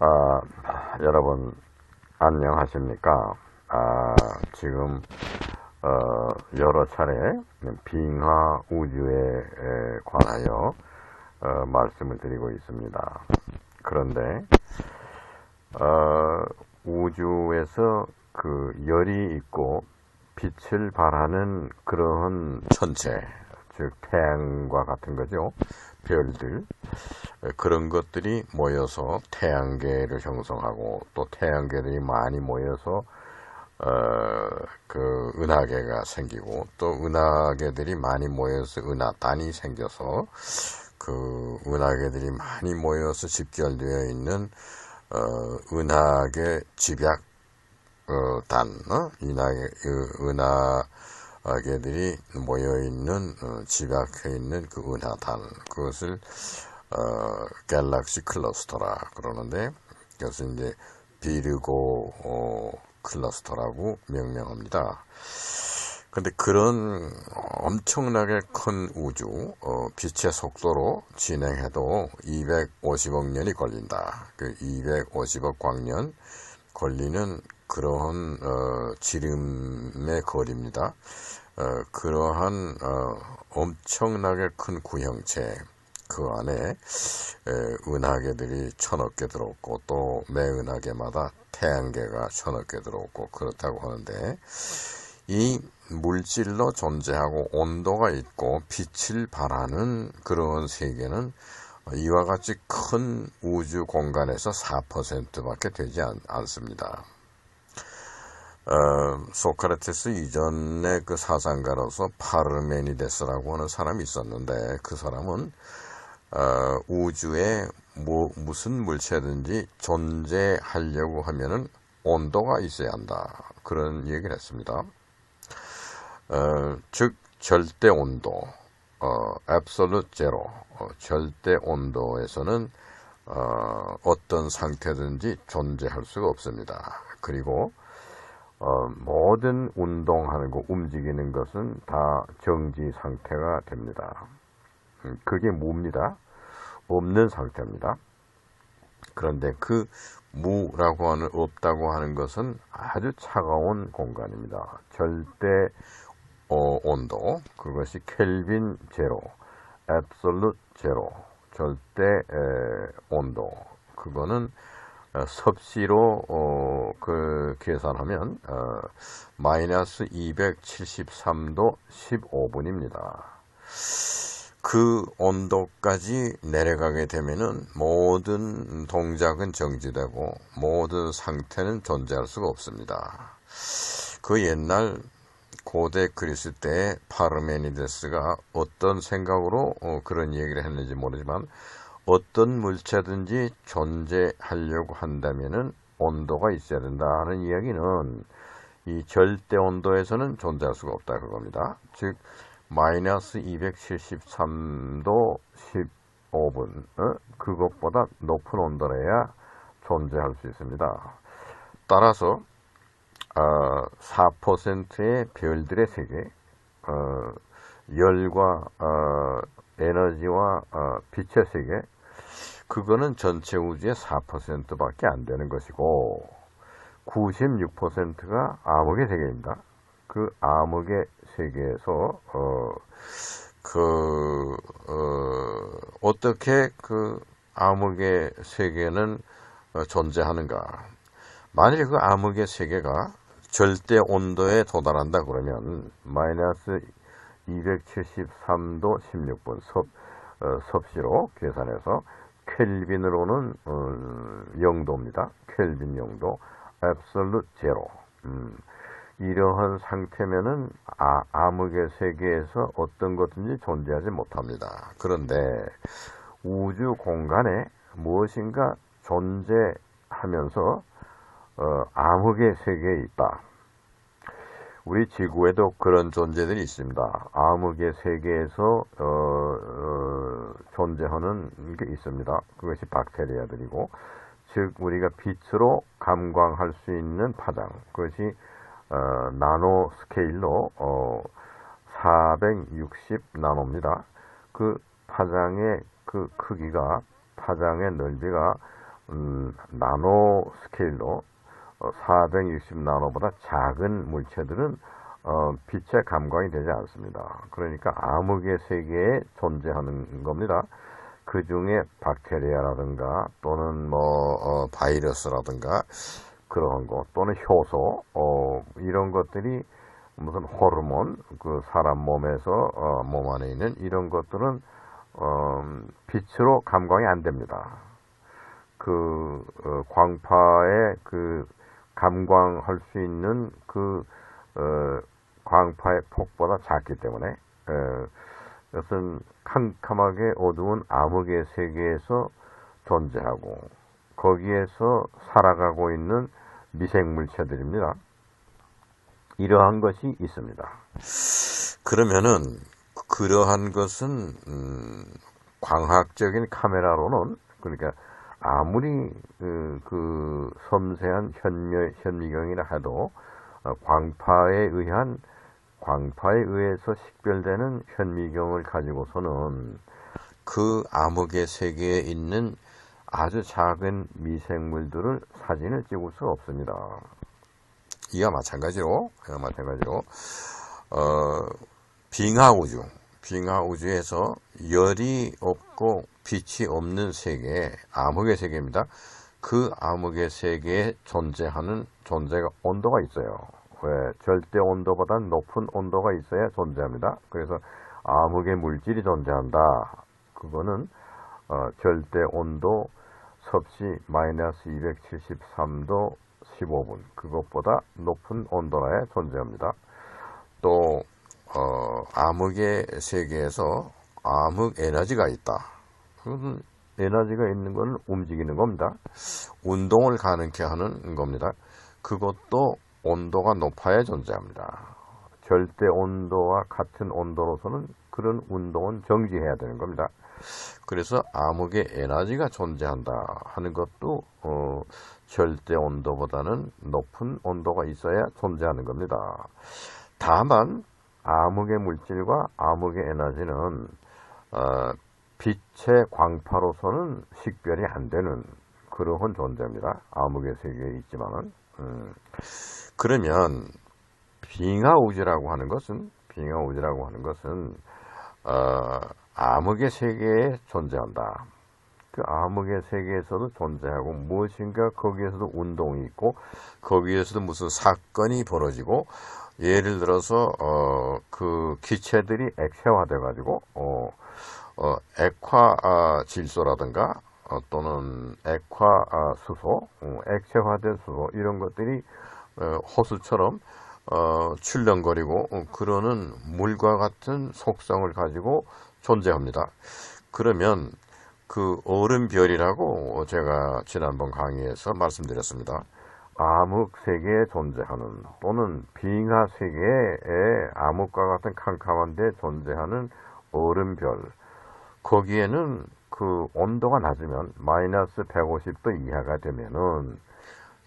아, 여러분 안녕하십니까? 지금 여러 차례 빙하 우주에 관하여 말씀을 드리고 있습니다. 그런데 우주에서 그 열이 있고 빛을 발하는 그러한 천체, 즉 태양과 같은 거죠. 별들, 그런 것들이 모여서 태양계를 형성하고, 또 태양계들이 많이 모여서 그 은하계가 생기고, 또 은하계들이 많이 모여서 은하단이 생겨서 그 은하계들이 많이 모여서 집결되어 있는 은하계 집약 단, 은하계들이 모여있는, 집약해 있는 그 은하단, 그것을, 갤럭시 클러스터라 그러는데, 그것을 이제 비르고, 클러스터라고 명명합니다. 근데 그런 엄청나게 큰 우주, 빛의 속도로 진행해도 250억 년이 걸린다. 그 250억 광년 걸리는 그러한 지름의 거리입니다. 그러한 엄청나게 큰 구형체, 그 안에 은하계들이 1000억 개 들어있고, 또 매 은하계마다 태양계가 1000억 개 들어있고 그렇다고 하는데, 이 물질로 존재하고 온도가 있고 빛을 발하는 그런 세계는 이와 같이 큰 우주 공간에서 4%밖에 되지 않습니다. 소크라테스 이전에 그 사상가로서 파르메니데스라고 하는 사람이 있었는데, 그 사람은 우주에 무슨 물체든지 존재하려고 하면은 온도가 있어야 한다, 그런 얘기를 했습니다. 즉 절대 온도, absolute zero, 절대 온도에서는 어떤 상태든지 존재할 수가 없습니다. 그리고 모든 운동하는 거, 움직이는 것은 다 정지 상태가 됩니다. 그게 무입니다. 없는 상태입니다. 그런데 그 무라고 하는, 없다고 하는 것은 아주 차가운 공간입니다. 절대 온도, 그것이 켈빈 제로, 앱솔루트 제로, 절대 온도, 그거는 섭씨로 그 계산하면 마이너스 273도 15분입니다. 그 온도까지 내려가게 되면은 모든 동작은 정지되고 모든 상태는 존재할 수가 없습니다. 그 옛날 고대 그리스 때의 파르메니데스가 어떤 생각으로 그런 얘기를 했는지 모르지만, 어떤 물체든지 존재하려고 한다면은 온도가 있어야 된다는 이야기는 이 절대 온도에서는 존재할 수가 없다 그겁니다. 즉 마이너스 273도 15분, 그것보다 높은 온도라야 존재할 수 있습니다. 따라서 4%의 별들의 세계, 열과 에너지와 빛의 세계, 그거는 전체 우주의 4%밖에 안 되는 것이고, 96%가 암흑의 세계입니다. 그 암흑의 세계에서 어떻게 그 암흑의 세계는 존재하는가? 만일 그 암흑의 세계가 절대 온도에 도달한다 그러면 마이너스 273도 16분 섭씨로 계산해서 켈빈으로는 0도입니다. 켈빈 0도, absolute zero. 이러한 상태면은 암흑의 세계에서 어떤 것든지 존재하지 못합니다. 그런데 우주 공간에 무엇인가 존재하면서 암흑의 세계에 있다. 우리 지구에도 그런 존재들이 있습니다. 암흑의 세계에서 존재하는 게 있습니다. 그것이 박테리아들이고, 즉 우리가 빛으로 감광할 수 있는 파장, 그것이 나노 스케일로 460 나노입니다. 그 파장의 그 크기가, 파장의 넓이가 나노 스케일로 460 나노보다 작은 물체들은 빛에 감광이 되지 않습니다. 그러니까 암흑의 세계에 존재하는 겁니다. 그 중에 박테리아라든가 또는 바이러스라든가 그런 거 또는 효소 이런 것들이 무슨 호르몬 그 사람 몸에서 몸 안에 있는 이런 것들은 빛으로 감광이 안 됩니다. 그 광파에 그 감광할 수 있는 그 광파의 폭보다 작기 때문에 이것은 캄캄하게 어두운 암흑의 세계에서 존재하고 거기에서 살아가고 있는 미생물체들입니다. 이러한 것이 있습니다. 그러면은 그러한 것은 광학적인 카메라로는 그러니까 아무리 그 섬세한 현미경이라 해도 광파에 의해서 식별되는 현미경을 가지고서는 그 암흑의 세계에 있는 아주 작은 미생물들을 사진을 찍을 수 없습니다. 이와 마찬가지로 빙하우주에서 열이 없고 빛이 없는 세계, 암흑의 세계입니다. 그 암흑의 세계에 존재하는 존재가 온도가 있어요. 왜? 절대 온도보다 높은 온도가 있어야 존재합니다. 그래서 암흑의 물질이 존재한다. 그거는 절대 온도 섭씨 마이너스 273도 15분 그것보다 높은 온도라야 존재합니다. 또 암흑의 세계에서 암흑 에너지가 있다. 그것은 에너지가 있는 것은 움직이는 겁니다. 운동을 가능케 하는 겁니다. 그것도 온도가 높아야 존재합니다. 절대 온도와 같은 온도로서는 그런 운동은 정지해야 되는 겁니다. 그래서 암흑의 에너지가 존재한다 하는 것도 절대 온도보다는 높은 온도가 있어야 존재하는 겁니다. 다만 암흑의 물질과 암흑의 에너지는 빛의 광파로서는 식별이 안 되는 그러한 존재입니다. 암흑의 세계에 있지만은 그러면 빙하우주라고 하는 것은 암흑의 세계에 존재한다. 그 암흑의 세계에서도 존재하고 무엇인가 거기에서도 운동이 있고 거기에서도 무슨 사건이 벌어지고 예를 들어서 그 기체들이 액체화돼 가지고 액화 질소라든가 또는 액화 수소, 액체화된 수소 이런 것들이 호수처럼 출렁거리고 그러는 물과 같은 속성을 가지고 존재합니다. 그러면 그 얼음별이라고 제가 지난번 강의에서 말씀드렸습니다. 암흑 세계에 존재하는 또는 빙하 세계에 암흑과 같은 캄캄한 데 존재하는 얼음별 거기에는 그 온도가 낮으면 마이너스 150도 이하가 되면은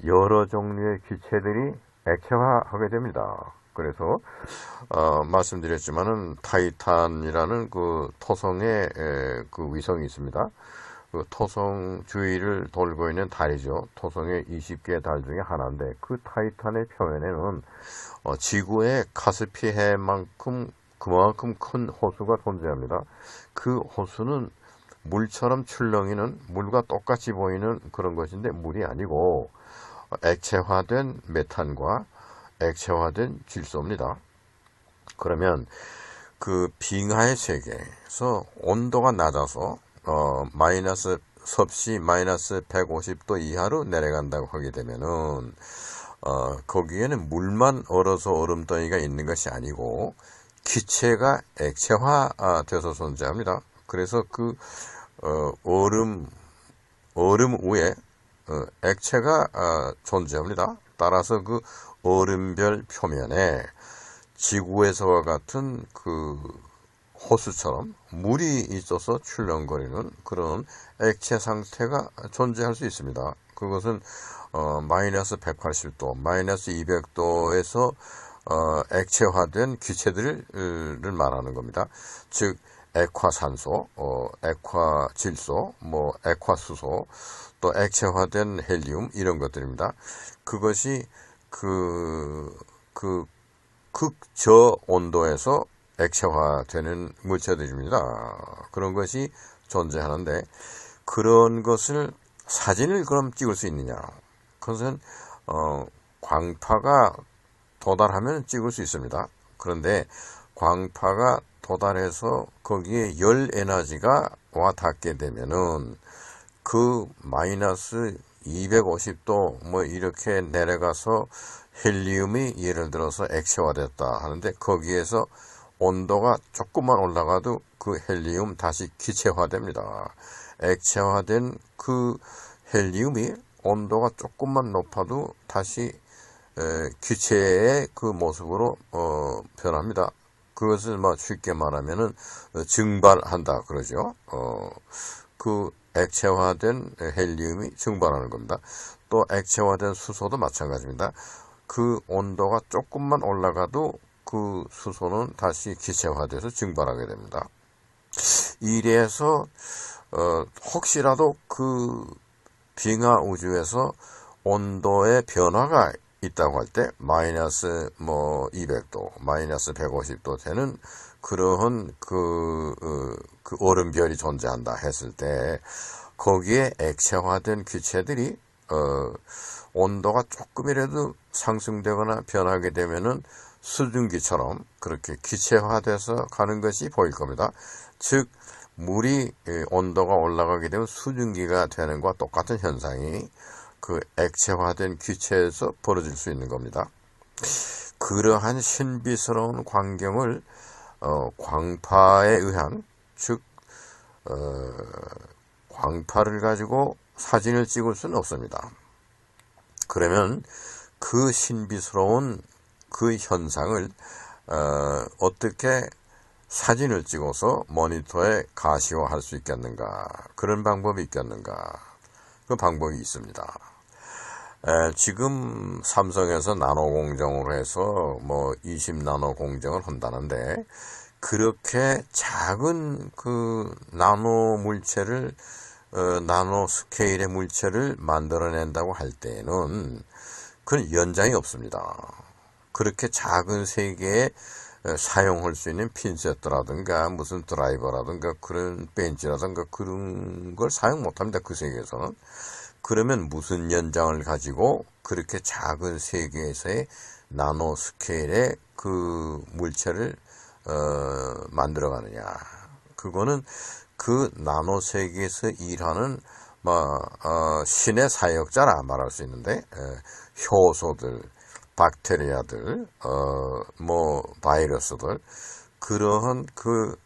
여러 종류의 기체들이 액체화하게 됩니다. 그래서 말씀드렸지만은 타이탄이라는 그 토성의 그 위성이 있습니다. 그 토성 주위를 돌고 있는 달이죠. 토성의 20개의 달 중에 하나인데 그 타이탄의 표면에는 지구의 카스피해만큼 그만큼 큰 호수가 존재합니다. 그 호수는 물처럼 출렁이는 물과 똑같이 보이는 그런 것인데 물이 아니고 액체화된 메탄과 액체화된 질소입니다. 그러면 그 빙하의 세계에서 온도가 낮아서 마이너스 섭씨 마이너스 150도 이하로 내려간다고 하게 되면은 거기에는 물만 얼어서 얼음덩이가 있는 것이 아니고 기체가 액체화돼서 존재합니다. 그래서 그 얼음 위에 액체가 존재합니다. 따라서 그 얼음별 표면에 지구에서와 같은 그 호수처럼 물이 있어서 출렁거리는 그런 액체 상태가 존재할 수 있습니다. 그것은 마이너스 180도, 마이너스 200도에서 액체화된 기체들을 말하는 겁니다. 즉 액화산소, 액화질소, 액화수소, 또 액체화된 헬리움 이런 것들입니다. 그것이 극저 온도에서 액체화되는 물체들입니다. 그런 것이 존재하는데 그런 것을 사진을 그럼 찍을 수 있느냐? 그것은 광파가 도달하면 찍을 수 있습니다. 그런데 광파가 도달해서 거기에 열 에너지가 와 닿게 되면은 그 마이너스 250도 이렇게 내려가서 헬리움이 예를 들어서 액체화됐다 하는데 거기에서 온도가 조금만 올라가도 그 헬리움 다시 기체화됩니다. 액체화된 그 헬리움이 온도가 조금만 높아도 다시 기체의 그 모습으로 변합니다. 그것을 쉽게 말하면은 증발한다 그러죠. 그 액체화된 헬리움이 증발하는 겁니다. 또 액체화된 수소도 마찬가지입니다. 그 온도가 조금만 올라가도 그 수소는 다시 기체화돼서 증발하게 됩니다. 이래서 혹시라도 그 빙하 우주에서 온도의 변화가 있다고 할 때 마이너스 200도, 마이너스 150도 되는 그러한 그 얼음별이 존재한다 했을 때 거기에 액체화된 기체들이 온도가 조금이라도 상승되거나 변하게 되면은 수증기처럼 그렇게 기체화돼서 가는 것이 보일 겁니다. 즉 물이 온도가 올라가게 되면 수증기가 되는 것과 똑같은 현상이 그 액체화된 기체에서 벌어질 수 있는 겁니다. 그러한 신비스러운 광경을 광파에 의한 즉 광파를 가지고 사진을 찍을 수는 없습니다. 그러면 그 신비스러운 그 현상을 어떻게 사진을 찍어서 모니터에 가시화할 수 있겠는가? 그런 방법이 있겠는가? 그 방법이 있습니다. 지금 삼성에서 나노 공정으로 해서 20나노 공정을 한다는데 그렇게 작은 그 나노 물체를 나노 스케일의 물체를 만들어낸다고 할 때는 그건 연장이 없습니다. 그렇게 작은 세계에 사용할 수 있는 핀셋라든가 무슨 드라이버라든가 그런 벤치라든가 그런 걸 사용 못합니다. 그 세계에서는. 그러면 무슨 연장을 가지고 그렇게 작은 세계에서의 나노 스케일의 그 물체를 만들어가느냐. 그거는 그 나노 세계에서 일하는 신의 사역자라 말할 수 있는데 효소들, 박테리아들, 바이러스들 그러한 그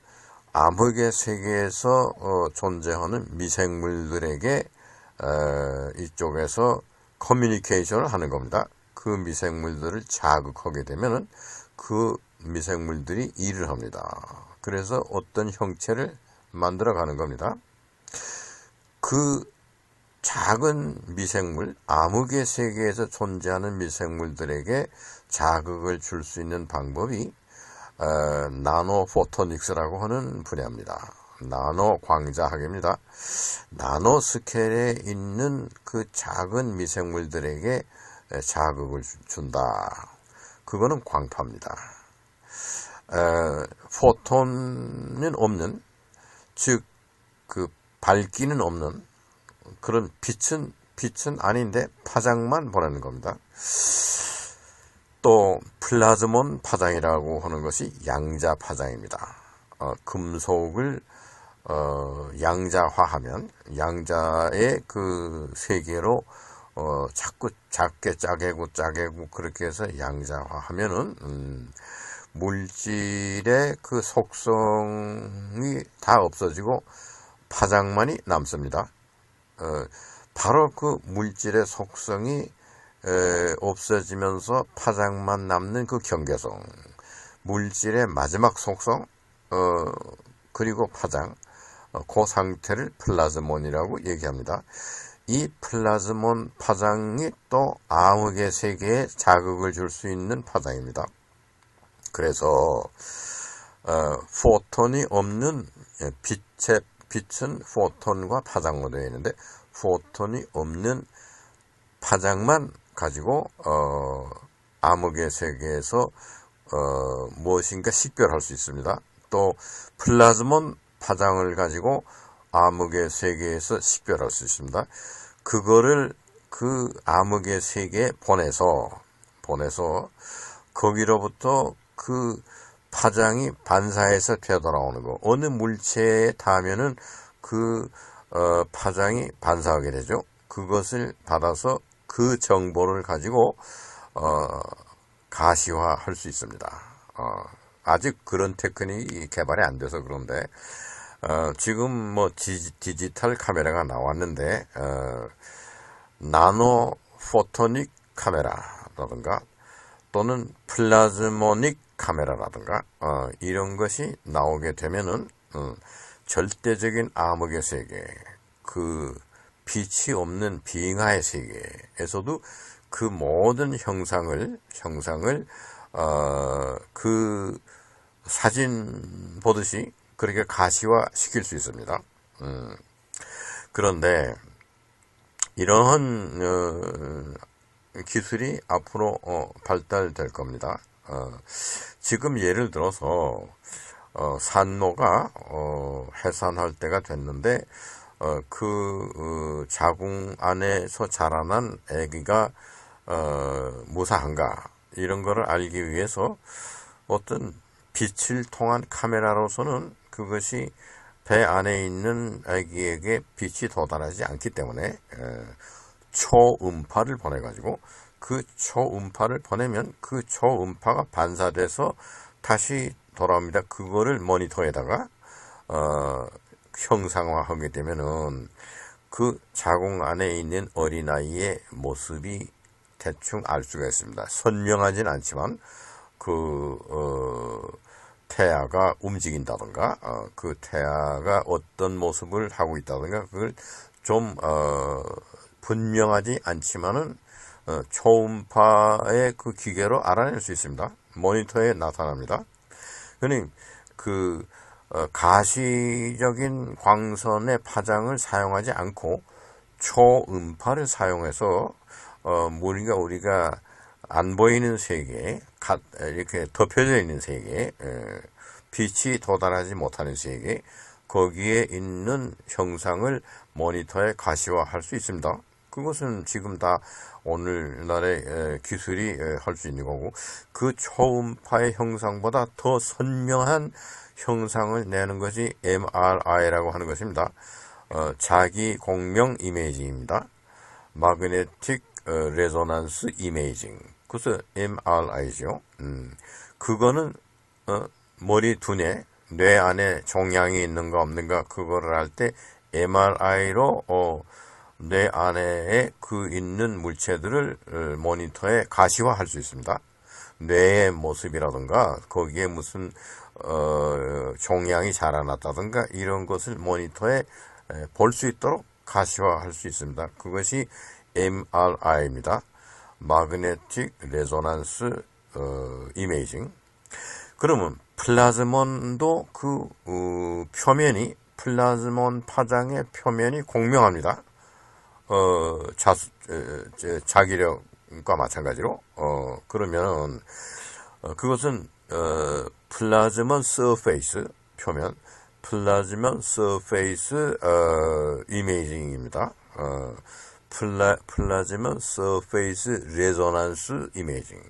암흑의 세계에서 존재하는 미생물들에게 이쪽에서 커뮤니케이션을 하는 겁니다. 그 미생물들을 자극하게 되면은 그 미생물들이 일을 합니다. 그래서 어떤 형체를 만들어 가는 겁니다. 그 작은 미생물, 암흑의 세계에서 존재하는 미생물들에게 자극을 줄 수 있는 방법이 나노포토닉스라고 하는 분야입니다. 나노 광자학입니다. 나노 스케일에 있는 그 작은 미생물들에게 자극을 준다. 그거는 광파입니다. 포톤은 없는, 즉 그 밝기는 없는 그런 빛은 아닌데 파장만 보내는 겁니다. 또 플라즈몬 파장이라고 하는 것이 양자 파장입니다. 금속을 양자화하면 양자의 그 세계로 자꾸 작게 짜개고 그렇게 해서 양자화하면은 물질의 그 속성이 다 없어지고 파장만이 남습니다. 바로 그 물질의 속성이 없어지면서 파장만 남는 그 경계성, 물질의 마지막 속성, 그리고 파장, 그 상태를 플라즈몬이라고 얘기합니다. 이 플라즈몬 파장이 또 암흑의 세계에 자극을 줄 수 있는 파장입니다. 그래서 포톤이 없는 빛은 포톤과 파장으로 되어 있는데 포톤이 없는 파장만 가지고 암흑의 세계에서 무엇인가 식별할 수 있습니다. 또 플라즈몬 파장을 가지고 암흑의 세계에서 식별할 수 있습니다. 그거를 그 암흑의 세계에 보내서 거기로부터 그 파장이 반사해서 되돌아오는 거. 어느 물체에 닿으면은 그 파장이 반사하게 되죠. 그것을 받아서 그 정보를 가지고 가시화할 수 있습니다. 아직 그런 테크닉이 개발이 안 돼서 그런데 지금 뭐 디지털 카메라가 나왔는데 나노 포토닉 카메라라든가 또는 플라즈모닉 카메라라든가 이런 것이 나오게 되면은 절대적인 암흑의 세계, 그 빛이 없는 빙하의 세계에서도 그 모든 형상을 그 사진 보듯이 그렇게 가시화 시킬 수 있습니다. 그런데 이러한 기술이 앞으로 발달될 겁니다. 지금 예를 들어서 산모가 해산할 때가 됐는데 그 자궁 안에서 자라난 아기가 무사한가 이런 거를 알기 위해서 어떤 빛을 통한 카메라로서는 그것이 배 안에 있는 아기에게 빛이 도달하지 않기 때문에 초음파를 보내가지고 그 초음파를 보내면 그 초음파가 반사돼서 다시 돌아옵니다. 그거를 모니터에다가 형상화하게 되면은 그 자궁 안에 있는 어린아이의 모습이 대충 알 수가 있습니다. 선명하진 않지만 태아가 움직인다든가 그 태아가 어떤 모습을 하고 있다든가 그걸 좀 분명하지 않지만은 초음파의 그 기계로 알아낼 수 있습니다. 모니터에 나타납니다. 그러니 가시적인 광선의 파장을 사용하지 않고 초음파를 사용해서 우리가 안 보이는 세계, 이렇게 덮여져 있는 세계, 빛이 도달하지 못하는 세계, 거기에 있는 형상을 모니터에 가시화할 수 있습니다. 그것은 지금 다 오늘날의 기술이 할 수 있는 거고, 그 초음파의 형상보다 더 선명한 형상을 내는 것이 MRI라고 하는 것입니다. 자기 공명 이미지입니다. Magnetic Resonance Imaging. 그래서 MRI죠. 그거는 머리 두뇌, 뇌 안에 종양이 있는가 없는가 그거를 할 때 MRI로 뇌 안에 그 있는 물체들을 모니터에 가시화할 수 있습니다. 뇌의 모습이라든가 거기에 무슨 종양이 자라났다든가 이런 것을 모니터에 볼 수 있도록 가시화할 수 있습니다. 그것이 MRI입니다. Magnetic Resonance Imaging. 그러면 플라즈몬도 그 표면이 플라즈몬 파장의 표면이 공명합니다. 자기력과 마찬가지로 그러면 그것은 플라즈몬 서페이스 표면 플라즈몬 서페이스 이미징입니다. 플라즈몬 서페이스 레조넌스 이미징.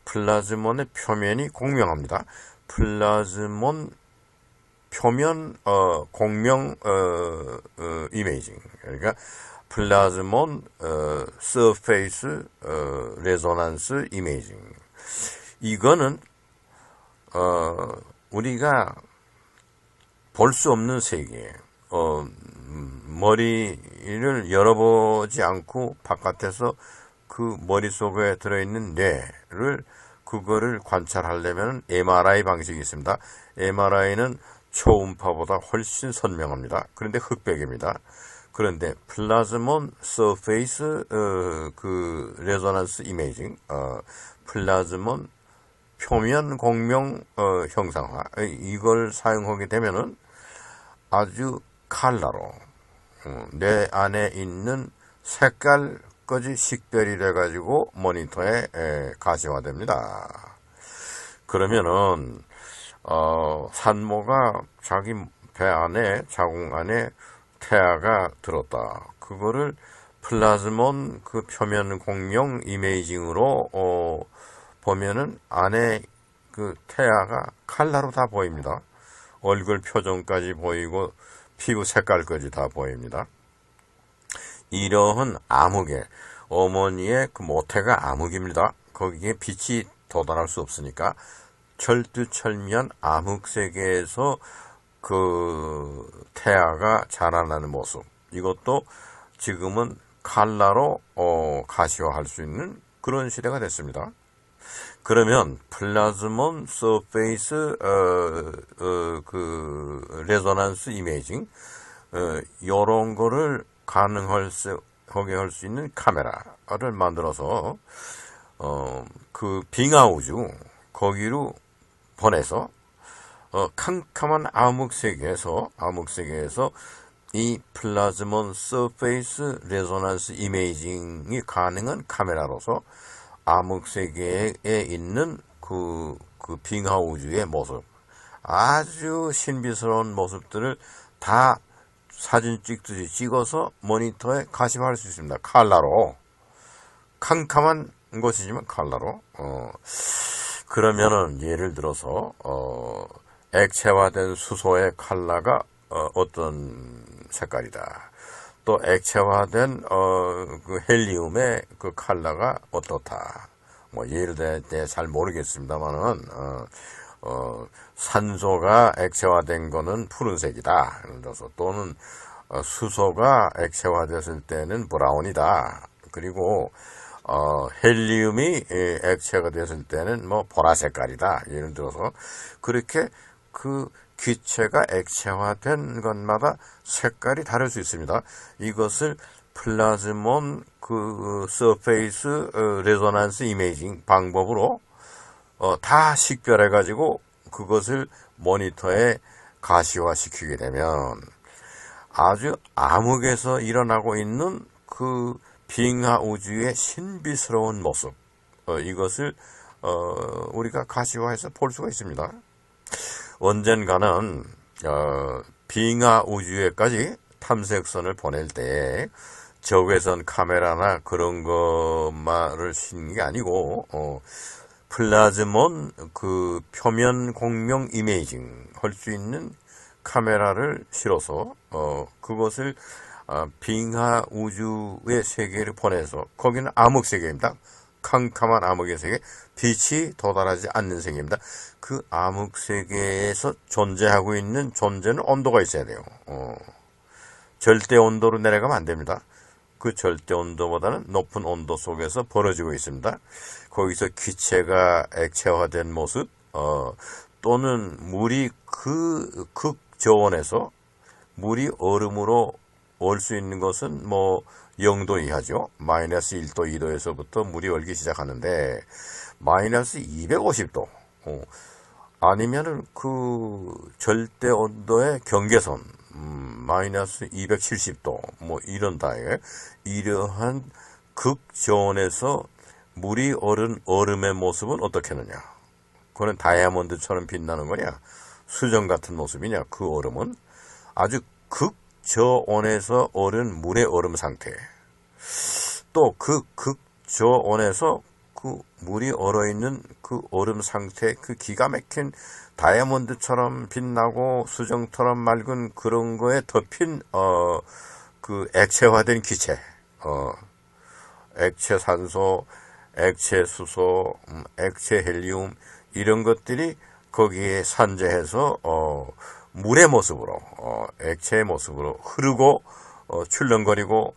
플라즈몬의 표면이 공명합니다. 플라즈몬 표면 공명 이미징. 그러니까 플라즈몬 서페이스 레조넌스 이미징. 이거는 우리가 볼 수 없는 세계, 머리를 열어보지 않고 바깥에서 그 머릿속에 들어있는 뇌를 그거를 관찰하려면 MRI 방식이 있습니다. MRI는 초음파보다 훨씬 선명합니다. 그런데 흑백입니다. 그런데 플라즈몬 서페이스 그 레조넌스 이미징, 플라즈몬 표면 공명 형상화 이걸 사용하게 되면은 아주 칼라로 내 안에 있는 색깔까지 식별이 돼가지고 모니터에 가시화됩니다. 그러면은 산모가 자기 배 안에, 자궁 안에 태아가 들었다. 그거를 플라즈몬 그 표면 공명 이메이징으로 보면은 안에 그 태아가 칼라로 다 보입니다. 얼굴 표정까지 보이고 피부 색깔까지 다 보입니다. 이러한 암흑에 어머니의 그 모태가 암흑입니다. 거기에 빛이 도달할 수 없으니까 철두철미한 암흑 세계에서 그 태아가 자라나는 모습, 이것도 지금은 칼라로 가시화할 수 있는 그런 시대가 됐습니다. 그러면 플라즈몬 서페이스 그 레조넌스 이메이징 요런 거를 가능하게 할 수 있는 카메라를 만들어서 그 빙하우주 거기로 보내서 캄캄한 암흑 세계에서 이 플라즈몬 서페이스 레조넌스 이메이징이 가능한 카메라로서 암흑 세계에 있는 그 빙하우주의 모습, 아주 신비스러운 모습들을 다 사진 찍듯이 찍어서 모니터에 가시화할 수 있습니다. 칼라로. 캄캄한 것이지만 칼라로. 그러면은 예를 들어서 액체화된 수소의 칼라가 어떤 색깔이다. 또 액체화된 그 헬리움의 그 칼라가 어떻다. 뭐 예를 들어 잘 모르겠습니다만은 산소가 액체화된 거는 푸른색이다. 예를 들어서 또는 수소가 액체화됐을 때는 브라운이다. 그리고 헬리움이 액체가 됐을 때는 뭐 보라색깔이다. 예를 들어서 그렇게 그 기체가 액체화된 것마다 색깔이 다를 수 있습니다. 이것을 플라즈몬 그 서페이스 레조넌스 이메이징 방법으로 다 식별해 가지고 그것을 모니터에 가시화시키게 되면 아주 암흑에서 일어나고 있는 그 빙하 우주의 신비스러운 모습, 이것을 우리가 가시화해서 볼 수가 있습니다. 언젠가는 빙하 우주에까지 탐색선을 보낼 때 적외선 카메라나 그런 것만을 쓰는 게 아니고 플라즈몬 그 표면 공명 이메이징 할 수 있는 카메라를 실어서 그것을 빙하 우주의 세계를 보내서, 거기는 암흑 세계입니다. 캄캄한 암흑의 세계, 빛이 도달하지 않는 세계입니다. 그 암흑 세계에서 존재하고 있는 존재는 온도가 있어야 돼요. 절대 온도로 내려가면 안 됩니다. 그 절대 온도보다는 높은 온도 속에서 벌어지고 있습니다. 거기서 기체가 액체화된 모습, 또는 물이 그 극저온에서 물이 얼음으로 올 수 있는 것은 뭐 0도 이하죠. 마이너스 1도, 2도에서부터 물이 얼기 시작하는데 마이너스 250도 아니면은 그 절대 온도의 경계선 마이너스 270도 뭐 이런 다에 이러한 극저온에서 물이 얼은 얼음의 모습은 어떻겠느냐? 그건 다이아몬드처럼 빛나는 거냐? 수정 같은 모습이냐? 그 얼음은 아주 극저온에서 얼은 물의 얼음 상태. 또 그 극저온에서 그 물이 얼어있는 그 얼음 상태, 그 기가 막힌 다이아몬드처럼 빛나고 수정처럼 맑은 그런 거에 덮인 그 액체화된 기체, 액체 산소, 액체 수소, 액체 헬리움 이런 것들이 거기에 산재해서 물의 모습으로, 액체의 모습으로 흐르고 출렁거리고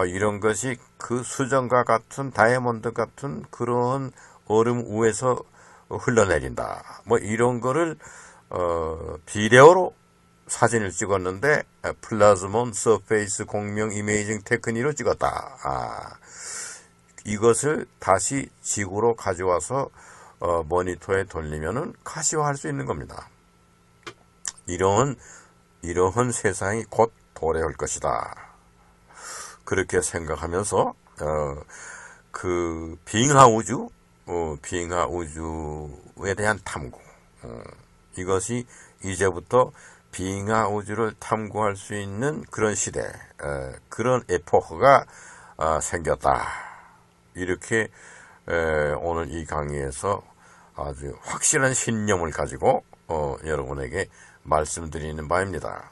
이런 것이 그 수정과 같은 다이아몬드 같은 그런 얼음 위에서 흘러내린다. 뭐 이런 거를 비데오로 사진을 찍었는데 플라즈몬 서페이스 공명 이메이징 테크닉으로 찍었다. 이것을 다시 지구로 가져와서 모니터에 돌리면은 가시화할 수 있는 겁니다. 이런 이러한 세상이 곧 도래할 것이다. 그렇게 생각하면서 그 빙하 우주에 대한 탐구, 이것이 이제부터 빙하 우주를 탐구할 수 있는 그런 시대, 그런 에포크가 생겼다. 이렇게 오늘 이 강의에서 아주 확실한 신념을 가지고 여러분에게 말씀드리는 바입니다.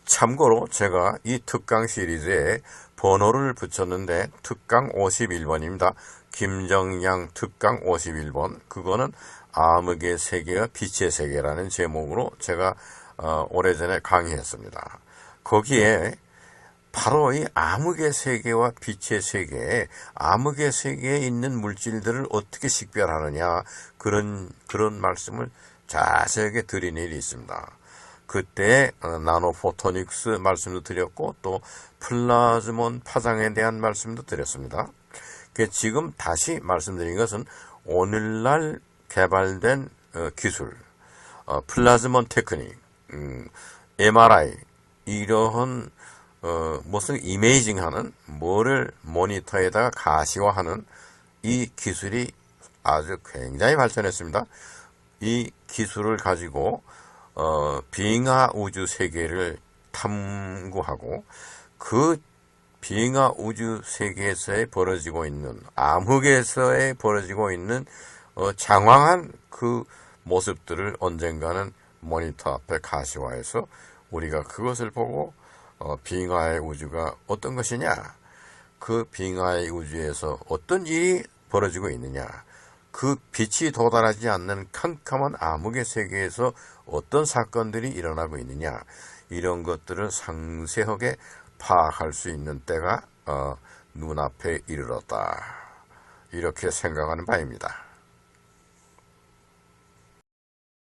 참고로 제가 이 특강 시리즈에 번호를 붙였는데 특강 51번입니다. 김정양 특강 51번. 그거는 암흑의 세계와 빛의 세계라는 제목으로 제가 오래전에 강의했습니다. 거기에 바로 이 암흑의 세계와 빛의 세계, 암흑의 세계에 있는 물질들을 어떻게 식별하느냐, 그런 말씀을 자세하게 드린 일이 있습니다. 그때 나노포토닉스 말씀도 드렸고 또 플라즈몬 파장에 대한 말씀도 드렸습니다. 지금 다시 말씀드린 것은 오늘날 개발된 기술, 플라즈몬 테크닉, MRI, 이러한 무슨 이메이징하는 뭐를 모니터에다가 가시화하는 이 기술이 아주 굉장히 발전했습니다. 이 기술을 가지고 빙하 우주 세계를 탐구하고 그 빙하 우주 세계에서 벌어지고 있는 암흑에서 벌어지고 있는 장황한 그 모습들을 언젠가는 모니터 앞에 가시화해서 우리가 그것을 보고 빙하의 우주가 어떤 것이냐, 그 빙하의 우주에서 어떤 일이 벌어지고 있느냐, 그 빛이 도달하지 않는 캄캄한 암흑의 세계에서 어떤 사건들이 일어나고 있느냐, 이런 것들을 상세하게 파악할 수 있는 때가 눈앞에 이르렀다. 이렇게 생각하는 바입니다.